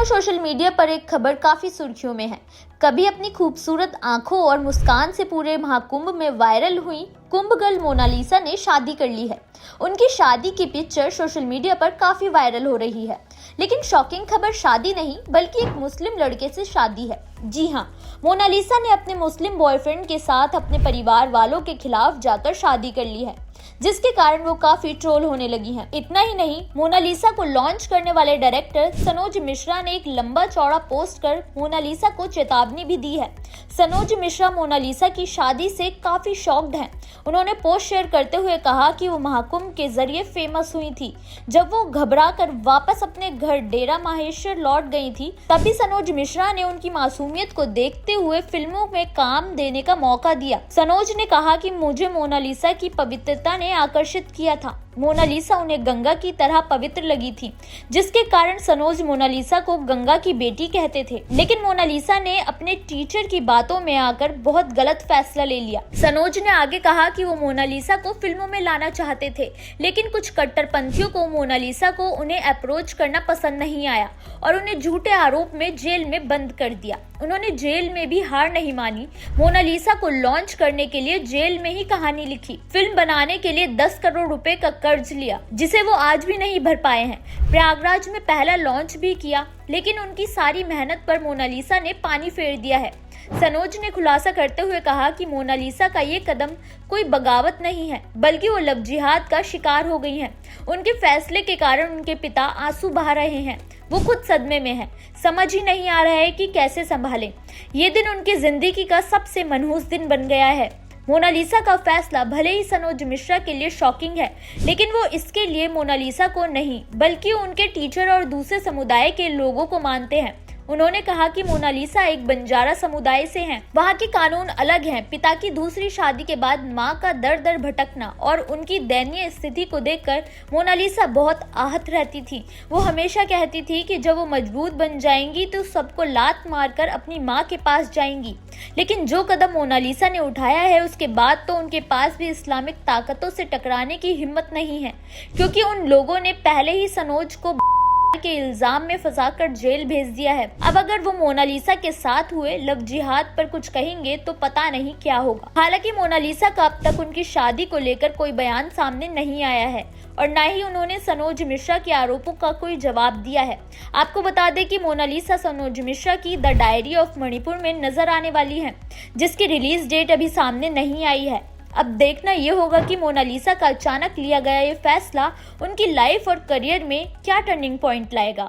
Social media पर एक खबर काफी सुर्खियों में है। कभी अपनी खूबसूरत आंखों और मुस्कान से पूरे महाकुंभ में वायरल हुई कुंभ गर्ल मोनालिसा ने शादी कर ली है। उनकी शादी की पिक्चर सोशल मीडिया पर काफी वायरल हो रही है। लेकिन शॉकिंग खबर शादी नहीं बल्कि एक मुस्लिम लड़के से शादी है। जी हाँ, मोनालिसा ने अपने मुस्लिम बॉयफ्रेंड के साथ अपने परिवार वालों के खिलाफ जाकर शादी कर ली है, जिसके कारण वो काफी ट्रोल होने लगी हैं। इतना ही नहीं, मोनालिसा को लॉन्च करने वाले डायरेक्टर सनोज मिश्रा ने एक लंबा चौड़ा पोस्ट कर मोनालिसा को चेतावनी भी दी है। सनोज मिश्रा मोनालिसा की शादी से काफी शॉक्ड हैं। उन्होंने पोस्ट शेयर करते हुए कहा कि वो महाकुंभ के जरिए फेमस हुई थी। जब वो घबरा कर वापस अपने घर डेरा माहेश्वर लौट गई थी, तभी सनोज मिश्रा ने उनकी मासूमियत को देखते हुए फिल्मों में काम देने का मौका दिया। सनोज ने कहा कि मुझे मोनालिसा की पवित्रता ने आकर्षित किया था। मोनालिसा उन्हें गंगा की तरह पवित्र लगी थी, जिसके कारण सनोज मोनालिसा को गंगा की बेटी कहते थे। लेकिन मोनालिसा ने अपने टीचर की बातों में आकर बहुत गलत फैसला ले लिया। सनोज ने आगे कहा कि वो मोनालिसा को फिल्मों में लाना चाहते थे, लेकिन कुछ कट्टरपंथियों को मोनालिसा को उन्हें अप्रोच करना पसंद नहीं आया और उन्हें झूठे आरोप में जेल में बंद कर दिया। उन्होंने जेल में भी हार नहीं मानी। मोनालिसा को लॉन्च करने के लिए जेल में ही कहानी लिखी, फिल्म बनाने के लिए 10 करोड़ रुपए का कर्ज लिया, जिसे वो आज भी नहीं भर पाए हैं। प्रयागराज में पहला लॉन्च भी किया, लेकिन उनकी सारी मेहनत पर मोनालिसा ने पानी फेर दिया है। सनोज ने खुलासा करते हुए कहा कि मोनालिसा का ये कदम कोई बगावत नहीं है, बल्कि वो लव जिहाद का शिकार हो गई हैं। उनके फैसले के कारण उनके पिता आंसू बहा रहे हैं। वो खुद सदमे में है, समझ ही नहीं आ रहा है कि कैसे संभालें। ये दिन उनकी जिंदगी का सबसे मनहूस दिन बन गया है। मोनालिसा का फैसला भले ही सनोज मिश्रा के लिए शॉकिंग है, लेकिन वो इसके लिए मोनालिसा को नहीं बल्कि उनके टीचर और दूसरे समुदाय के लोगों को मानते हैं। उन्होंने कहा कि मोनालिसा एक बंजारा समुदाय से हैं। वहाँ के कानून अलग हैं। पिता की दूसरी शादी के बाद माँ का दर दर भटकना और उनकी दयनीय स्थिति को देखकर मोनालिसा बहुत आहत रहती थी। वो हमेशा कहती थी कि जब वो मजबूत बन जाएंगी तो सबको लात मारकर अपनी माँ के पास जाएंगी। लेकिन जो कदम मोनालिसा ने उठाया है, उसके बाद तो उनके पास भी इस्लामिक ताकतों से टकराने की हिम्मत नहीं है, क्योंकि उन लोगों ने पहले ही सनोज को के इल्जाम में फंसाकर जेल भेज दिया है। अब अगर वो मोनालिसा के साथ हुए लव जिहाद पर कुछ कहेंगे तो पता नहीं क्या होगा। हालांकि मोनालिसा का अब तक उनकी शादी को लेकर कोई बयान सामने नहीं आया है और न ही उन्होंने सनोज मिश्रा के आरोपों का कोई जवाब दिया है। आपको बता दें कि मोनालिसा सनोज मिश्रा की द डायरी ऑफ मणिपुर में नजर आने वाली है, जिसकी रिलीज डेट अभी सामने नहीं आई है। अब देखना ये होगा कि मोनालिसा का अचानक लिया गया ये फैसला उनकी लाइफ और करियर में क्या टर्निंग पॉइंट लाएगा।